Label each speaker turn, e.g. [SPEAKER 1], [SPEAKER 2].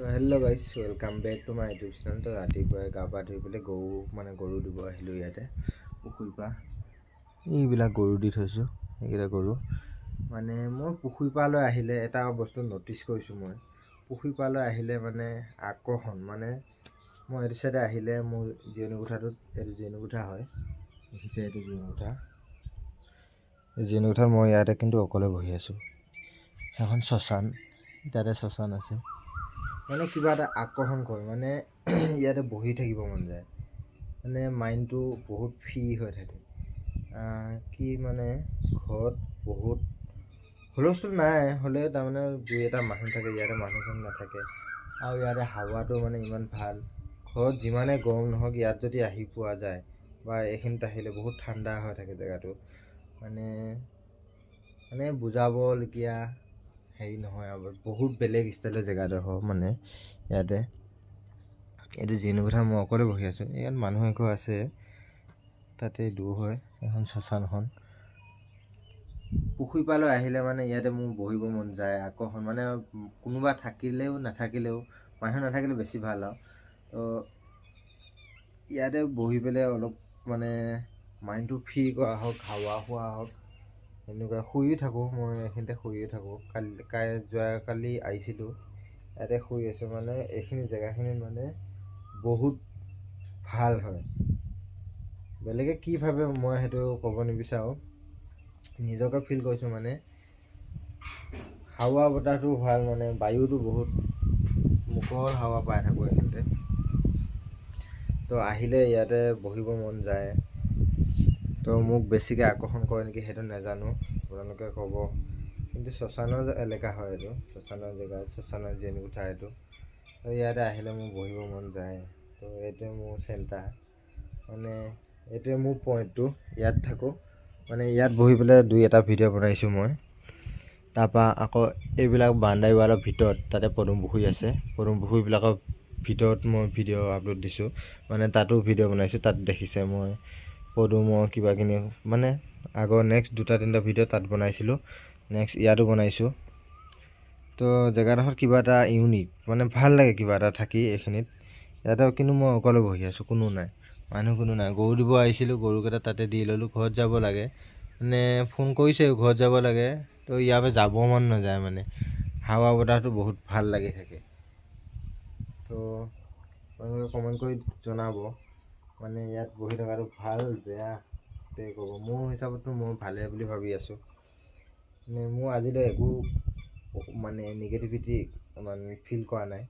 [SPEAKER 1] তো hello' guys, welcome back to my YouTube channel. তো ৰাতিপুৱাই গা পা ধুই পেলাই গৰু দিব আহিলোঁ ইয়াতে পুখুৰীৰ পৰা। এইবিলাক গৰু দি থৈছোঁ, এইকেইটা গৰু মানে মই পুখুৰীৰ পৰালৈ আহিলে এটা বস্তু ন'টিছ কৰিছোঁ। মই পুখুৰীৰ পৰালৈ আহিলে মানে আকৰ্ষণ, মানে মই এইটো চাইডে আহিলে মোৰ জিৰণি কোঠাটোত, এইটো জিৰণি কোঠা হয়, দেখিছে এইটো জিৰণি কোঠা। এই জিৰণি কোঠাত মই ইয়াতে কিন্তু অকলে বহি আছোঁ। এখন শ্মশান, তাতে শ্মশান আছে, মানে কিবা এটা আকৰ্ষণ কৰে, মানে ইয়াতে বহি থাকিব মন যায়, মানে মাইণ্ডটো বহুত ফ্ৰী হৈ থাকে। কি মানে ঘৰত বহুত হুলস্থুল নাই হ'লেও তাৰমানে দুই এটা মানুহ থাকে, ইয়াতে মানুহ চানুহ নাথাকে। আৰু ইয়াতে হাৱাটো মানে ইমান ভাল, ঘৰত যিমানে গৰম নহওক ইয়াত যদি আহি পোৱা যায় বা এইখিনিত আহিলে বহুত ঠাণ্ডা হৈ থাকে জেগাটো। মানে বুজাবলগীয়া হেৰি নহয় আৰু বহুত বেলেগ ষ্টাইলৰ জেগাডোখৰ। মানে ইয়াতে এইটো জিৰণি কোঠা মই অকলে বহি আছোঁ। ইয়াত মানুহ এঘৰ আছে, তাতে দূৰ হয় এখন শ্মশানখন। পুখুৰী পাৰলৈ আহিলে মানে ইয়াতে মোৰ বহিব মন যায়, আকৰ্ষণ মানে কোনোবা থাকিলেও নাথাকিলেও, মানুহ নাথাকিলে বেছি ভাল আৰু। তো ইয়াতে বহি পেলাই অলপ মানে মাইণ্ডটো ফ্ৰী কৰা হওক, হাৱা খোৱা হওক, এনেকুৱা শুইও থাকোঁ। মই এইখিনিতে শুইও থাকোঁ। যোৱাকালি আহিছিলোঁ, ইয়াতে শুই আছোঁ। মানে এইখিনি জেগাখিনি মানে বহুত ভাল হয়। বেলেগে কি ভাবে মই সেইটো ক'ব নিবিচাৰোঁ, নিজকে ফিল কৰিছোঁ। মানে হাৱা বতাহটো ভাল, মানে বায়ুটো বহুত মুকল হাৱা পাই থাকোঁ এইখিনিতে। তো আহিলে ইয়াতে বহিব মন যায়। তো মোক বেছিকৈ আকৰ্ষণ কৰে নেকি সেইটো নাজানো, আপোনালোকে ক'ব। কিন্তু শ্মশানৰ এলেকা হয় এইটো, শ্মশানৰ জেগা, শ্মশানৰ জিৰণি কোঠা এইটো। তো ইয়াতে আহিলে মোৰ বহিব মন যায়। তো এইটোৱে মোৰ চেণ্টাৰ, মানে এইটোৱে মোৰ পইণ্টটো। ইয়াত থাকোঁ, মানে ইয়াত বহি পেলাই দুই এটা ভিডিঅ' বনাইছোঁ মই। তাৰপৰা আকৌ এইবিলাক বাউণ্ডাৰী ৱালৰ ভিতৰত তাতে পদুম পুখুৰী আছে, পদুম পুখুৰীবিলাকৰ ভিতৰত মই ভিডিঅ' আপলোড দিছোঁ, মানে তাতো ভিডিঅ' বনাইছোঁ। তাত দেখিছে মই পদুমৰ কিবাকিনি, মানে আগৰ নেক্সট দুটা তিনিটা ভিডিঅ' তাত বনাইছিলোঁ, নেক্সট ইয়াতো বনাইছোঁ। তো জেগাডোখৰত কিবা এটা ইউনিক, মানে ভাল লাগে কিবা এটা থাকি এইখিনিত। ইয়াতে কিন্তু মই অকলে বহি আছোঁ, কোনো নাই, মানুহ কোনো নাই। গৰু দিব আহিছিলোঁ, গৰুকেইটা তাতে দি ল'লোঁ। ঘৰত যাব লাগে, মানে ফোন কৰিছে ঘৰত যাব লাগে। তো ইয়াৰ পৰা যাব মন নাযায়, মানে হাৱা বতাহটো বহুত ভাল লাগি থাকে। তো আপোনালোকে কমেণ্ট কৰি জনাব, মানে ইয়াত বহি থকাটো ভাল বেয়া তে ক'ব। মোৰ হিচাপততো মই ভালে বুলি ভাবি আছোঁ। মানে মোৰ আজিলৈ একো মানে নিগেটিভিটি মানে ফিল কৰা নাই।